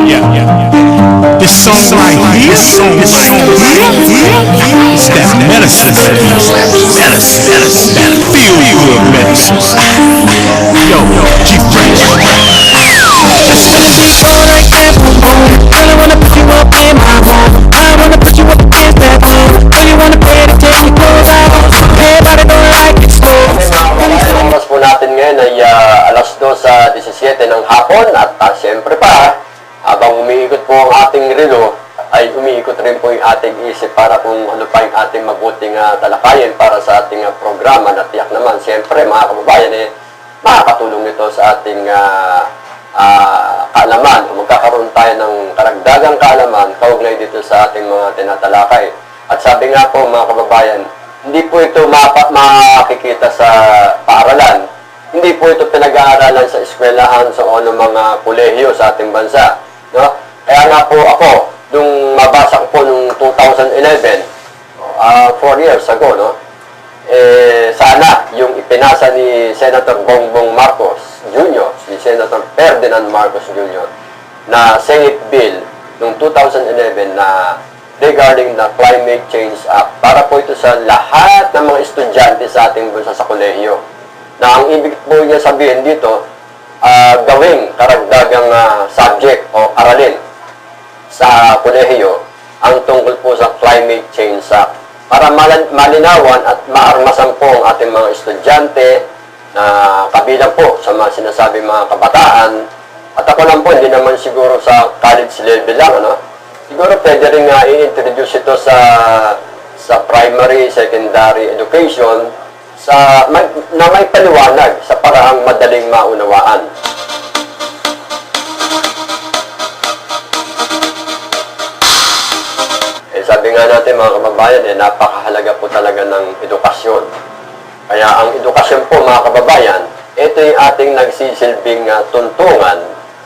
This song right here is that medicine. That feel good medicine. Yo, G-Fresh. Like that, boom, boom. Girl, I wanna put you up in my home. I wanna put you up against that phone. Do you wanna pay to take your clothes off? Everybody don't like it slow. Ang oras po natin ngayon ay alas 2:17 ng hapon at siyempre pa, habang umiikot po ang ating relo, ay umiikot rin po yung ating isip para kung ano pa yung ating mabuting talakayin para sa ating programa na tiyak naman, siyempre mga kababayan, makakatulong ito sa ating kaalaman o magkakaroon tayo ng karagdagang kaalaman kaugnay dito sa ating mga tinatalakay. At sabi nga po mga kababayan, hindi po ito makikita sa paaralan. Hindi po ito pinag-aaralan sa eskwelahan sa mga kolehiyo sa ating bansa. No? Kaya nga po ako, nung mabasa ko po nung 2011, 4 years ago, no? Sana yung ipinasa ni Senator Bongbong Marcos Jr., si Senator Ferdinand Marcos Jr., na Senate Bill nung 2011 na regarding the Climate Change Act para po ito sa lahat ng mga estudyante sa ating bansa sa kolehiyo. Na ang ibig po niya sabihin dito, gawing karagdagang subject o aralin sa kolehiyo ang tungkol po sa Climate Change Act para malinawan at maarmasan po ang ating mga estudyante na kabilang po sa mga sinasabi mga kabataan. At ako lang po, hindi naman siguro sa college level lang, ano? Siguro pwede rin i-introduce ito sa primary, secondary education na may paliwanag sa paraang madaling maunawaan. Sabi nga natin mga kababayan, napakahalaga po talaga ng edukasyon. Kaya ang edukasyon po mga kababayan, ito yung ating nagsisilbing tuntungan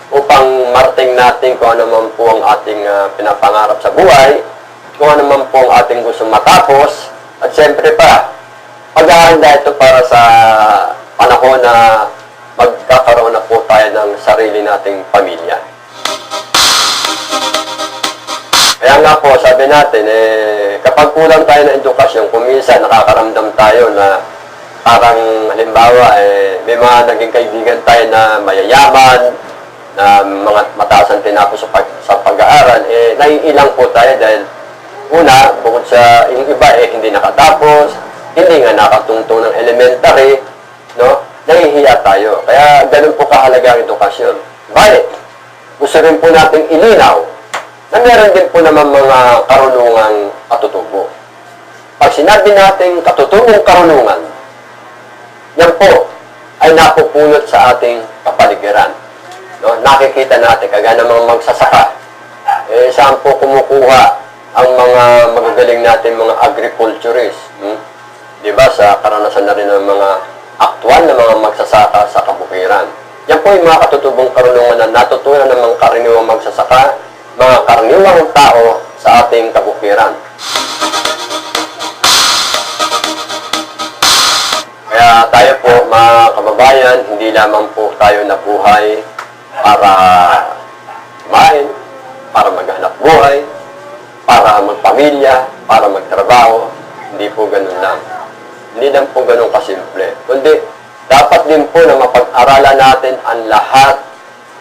upang marating natin kung ano man po ang ating pinapangarap sa buhay, kung ano man po ang ating gusto matapos, at siyempre pa, paghahanda ito para sa panahon na magkakaroon na po tayo ng sarili nating pamilya. Kaya nga po, sabi natin, kapag kulang tayo ng edukasyon, kung minsan nakakaramdam tayo na parang halimbawa, may mga naging kaibigan tayo na mayayaman, na mga mataas ang tinapos sa pag-aaral, naiilang po tayo dahil una, bukod sa yung iba hindi nakatapos, hindi nga nakatungtong ng elementary, no? Nahihiya tayo. Kaya ganun po kahalaga ang edukasyon. Bakit? Gusto rin po natin ilinaw na meron din po naman mga karunungang katutubo. Pag sinabi natin katutubong karunungan, yan po ay napupulot sa ating kapaligiran. No? Nakikita natin, kagaya ng mga magsasaka, saan po kumukuha ang mga magagaling natin mga agriculturists. Diba? Sa karanasan na rin ng mga aktual na mga magsasaka sa kabukiran. Yan po yung mga katutubong karunungan na natutunan ng mga karaniwang magsasaka, mga karaniwang tao sa ating kabukiran. Kaya tayo po, mga kababayan, hindi lamang po tayo nabuhay para kumain, para maghanap buhay, para magpamilya, para magtrabaho. Hindi po ganun lang. Hindi lang po ganun kasimple. Kundi, dapat din po na mapag-aralan natin ang lahat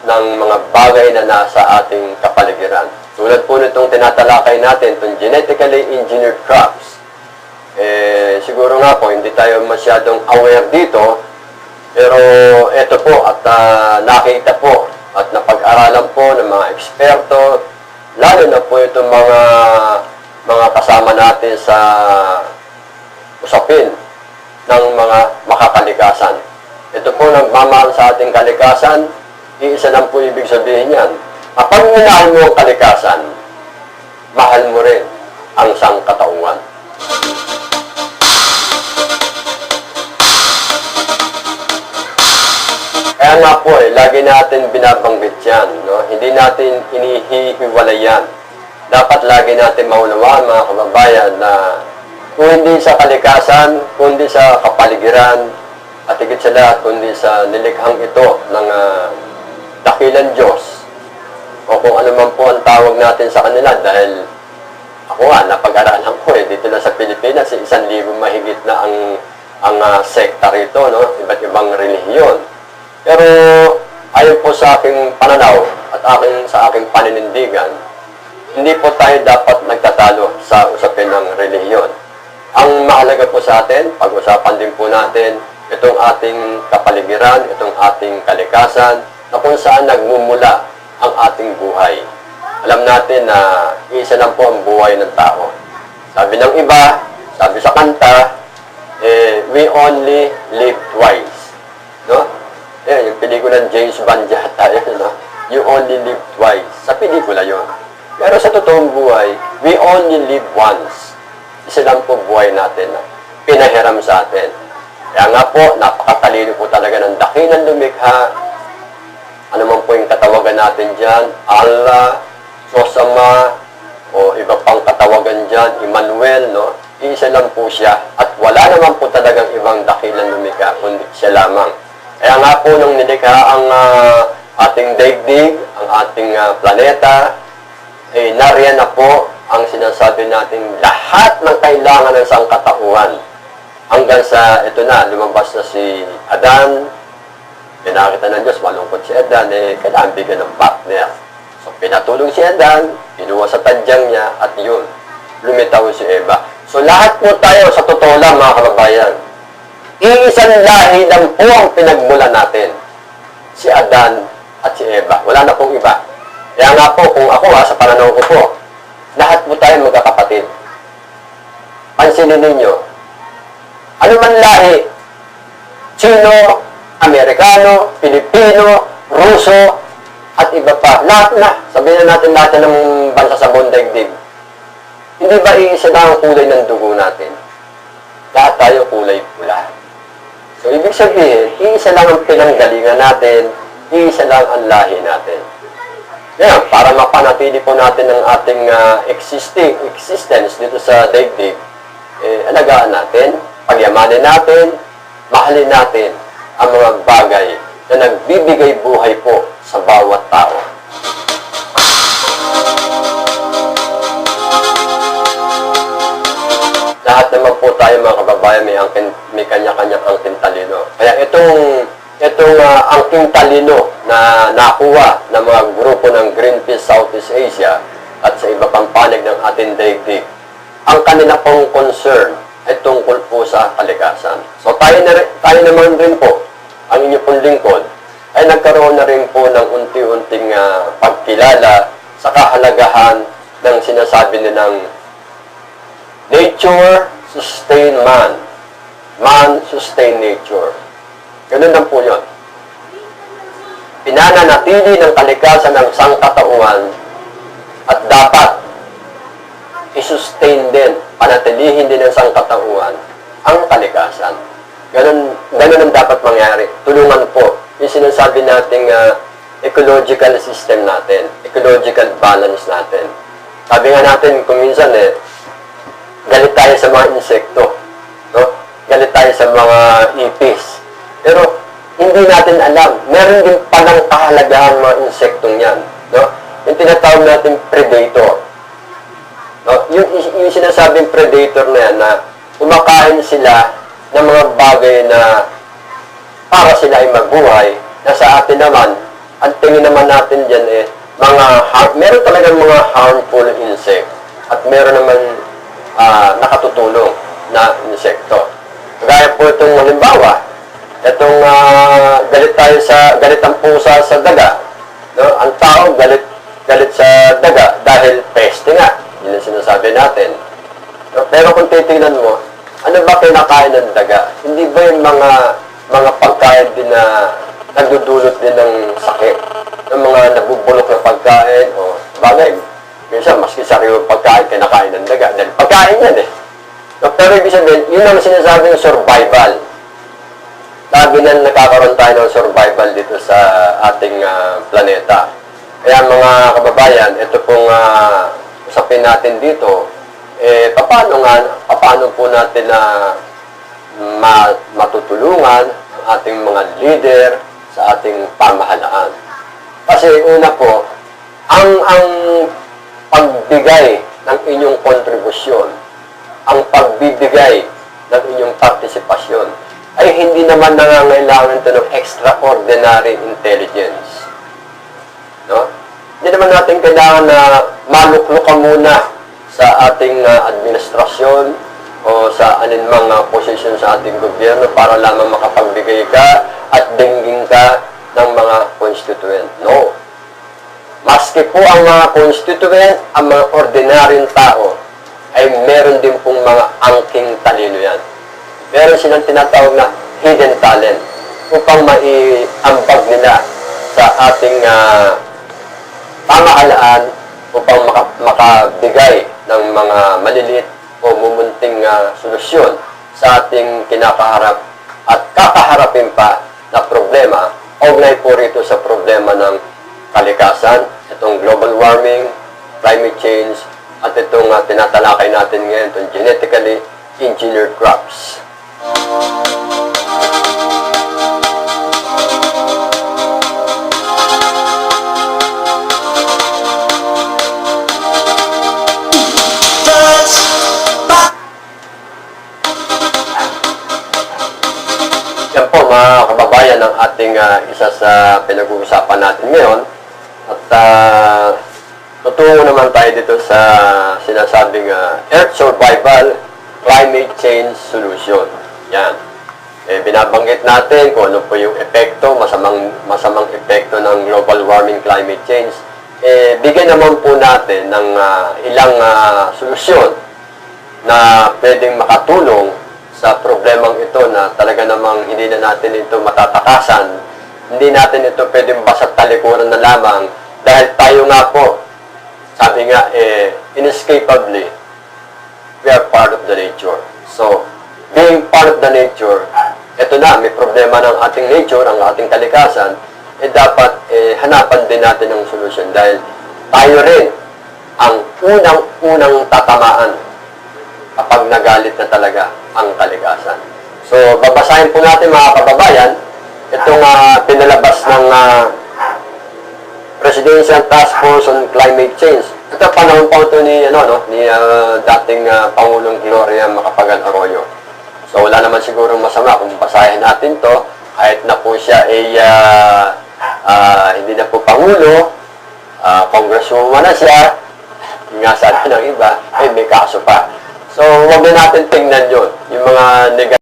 ng mga bagay na nasa ating kapaligiran. Tulad po nitong tinatalakay natin, itong genetically engineered crops. Siguro nga po, hindi tayo masyadong aware dito, pero ito po, at nakita po, at napag-aralan po ng mga eksperto, lalo na po itong mga kasama natin sa usapin ng mga makakalikasan. Ito po nagmamahal sa ating kalikasan, iisa lang po ibig sabihin yan. Kapag minahal mo ang kalikasan, mahal mo rin ang sangkatauhan. Kaya nga po lagi natin binabanggit yan. No? Hindi natin inihihiwalay yan. Dapat lagi natin maunawaan mga kababayan na kung hindi sa kalikasan, kundi sa kapaligiran, at higit sa lahat, kundi sa nilikhang ito ng dakilang Diyos, o kung ano po ang tawag natin sa kanila dahil ako nga, napag-aralan ko dito na sa Pilipinas, 1,000 mahigit na ang sekta rito, no? Iba't ibang relihiyon. Pero ayon po sa aking pananaw at sa aking paninindigan, hindi po tayo dapat nagtatalo sa usapin ng relihiyon. Ang mahalaga po sa atin, pag-usapan din po natin itong ating kapaligiran, itong ating kalikasan, na kung saan nagmumula ang ating buhay. Alam natin na isa lang po ang buhay ng tao. Sabi ng iba, sabi sa kanta, we only live twice. No? Yung pelikulang James Bond yata, no? You only live twice. Sa pelikula yon. Pero sa totoong buhay, we only live once. Isa lang po buhay natin na pinahiram sa atin. Kaya nga po, napakatalino po talaga ng dakilang lumikha. Ano man po yung katawagan natin dyan, Allah, Diyos Ama, o iba pang katawagan dyan, Emmanuel, no? Isa lang po siya. At wala naman po talagang ibang dakilang lumikha, kundi siya lamang. Kaya nga po nung nilikha ang ating daigdig, ang ating planeta, nariyan na po ang sinasabi natin lahat ng kailangan ng sangkatauhan. Hanggang sa, ito na, lumabas na si Adan, pinakita ng Diyos, malungkot si Adan, kailangan bigyan ng partner. So, pinatulong si Adan, pinuha sa tadyang niya, at yun, lumitaw si Eva. So, lahat po tayo, sa totoo lang, mga kababayan, iisang lahi lang po ang pinagmulan natin. Si Adan at si Eva. Wala na pong iba. Kaya nga po, kung ako sa pananaw ko po, lahat po tayo magkakapatid. Pansinin ninyo, ano man lahi, Chino, Amerikano, Pilipino, Ruso, at iba pa, lahat na, sabihin na natin lahat ng bansa sa buong daigdig. Hindi ba iisa na ang kulay ng dugo natin? Lahat tayo kulay pula. So, ibig sabihin, iisa lang ang pinanggalingan natin, iisa lang ang lahi natin. Yan, para mapanatili po natin ang ating existence dito sa daigdig, alagaan natin, pagyamanin natin, mahalin natin ang mga bagay na nagbibigay buhay po sa bawat tao. Lahat naman po tayo mga kababayan may kanya-kanyang angking talino. Kaya itong angking talino na nakuha ng mga grupo ng Greenpeace Southeast Asia at sa iba pang panig ng ating daigdig, ang kanila pong concern ay tungkol po sa kalikasan. So tayo naman rin po, ang inyo pong lingkod, ay nagkaroon na rin po ng unti-unting pagkilala sa kahalagahan ng sinasabi nilang nature sustain man. Man sustain nature. Ganun lang po yun. Pinananatili ng kalikasan ng sangkatauhan at dapat i-sustain din, panatilihin din ng sangkatauhan ang kalikasan. Ganun ang dapat mangyari. Tulungan po yung sinasabi nating ecological system natin, ecological balance natin. Sabi nga natin, kung minsan galit tayo sa mga insekto, no? Galit tayo sa mga ipis. Pero hindi natin alam, meron din palang kahalagahan mga insektong yan, no? Yung tinatawag natin predator. No? Yung sinasabing predator na yan, na kumakain sila ng mga bagay na para sila ay mabuhay, na sa atin naman, ang tingin naman natin dyan meron talagang mga harmful insect at meron naman nakatutulong na insekto. Kagaya po itong halimbawa, itong galit ang pusa sa daga. No? Ang tao galit sa daga dahil peste nga. Yun ang sinasabi natin. No? Pero kung titingnan mo, ano ba kinakain ng daga? Hindi ba yung mga pagkain din na nagdudulot din ng sakit? Yung mga nabubulok na pagkain o bagay. Minsan, maski sariwang pagkain, kinakain ng daga. Dahil pagkain yan No? Pero ibig sabihin, yun ang sinasabi ng survival. Sabi na nakakaroon tayo ng survival dito sa ating planeta. Kaya mga kababayan, ito pong usapin natin dito, paano po natin na matutulungan ang ating mga leader sa ating pamahalaan. Kasi una po, ang pagbigay ng inyong kontribusyon, ang pagbibigay ng inyong partisipasyon, ay hindi naman nangangailangan ito ng extraordinary intelligence. No? Hindi naman natin kailangan na maluklukan muna sa ating administrasyon o sa aninmang posisyon sa ating gobyerno para lamang makapagbigay ka at dinggin ka ng mga constituent. No. Maski po ang mga constituent, ang mga ordinaryong tao, ay meron din pong mga angking talino yan. Meron silang tinatawag na hidden talent upang maiambag nila sa ating pamahalaan upang makabigay ng mga maliliit o mumunting solusyon sa ating kinakaharap at kakaharapin pa na problema. Ugnay po rito sa problema ng kalikasan, itong global warming, climate change, at itong tinatalakay natin ngayon, itong genetically engineered crops. Yan po mga kababayan ang ating isa sa pinag-uusapan natin ngayon. At tutungo naman tayo dito sa sinasabing Earth Survival Climate Change Solution. Yan. Binabanggit natin kung ano po yung epekto, masamang epekto ng global warming climate change. Bigyan naman po natin ng ilang solusyon na pwedeng makatulong sa problemang ito na talaga namang hindi na natin ito matatakasan. Hindi natin ito pwedeng basta talikuran na lamang dahil tayo nga po, sabi nga, inescapably, we are part of the nature. So, being part of the nature, ito na, may problema ng ating nature, ang ating kalikasan, dapat hanapan din natin ng solusyon dahil tayo rin ang unang tatamaan kapag nagalit na talaga ang kalikasan. So, babasahin po natin mga kababayan, itong pinalabas ng Presidential Task Force on Climate Change. Ito, panahon pa ito ni dating Pangulong Gloria Macapagal Arroyo. So, wala naman siguro masama kung basahin natin to kahit na po siya ay hindi na po Pangulo, Congresswoman na siya, nga sabi ng iba, may kaso pa. So, huwag na natin tingnan yun, yung mga negative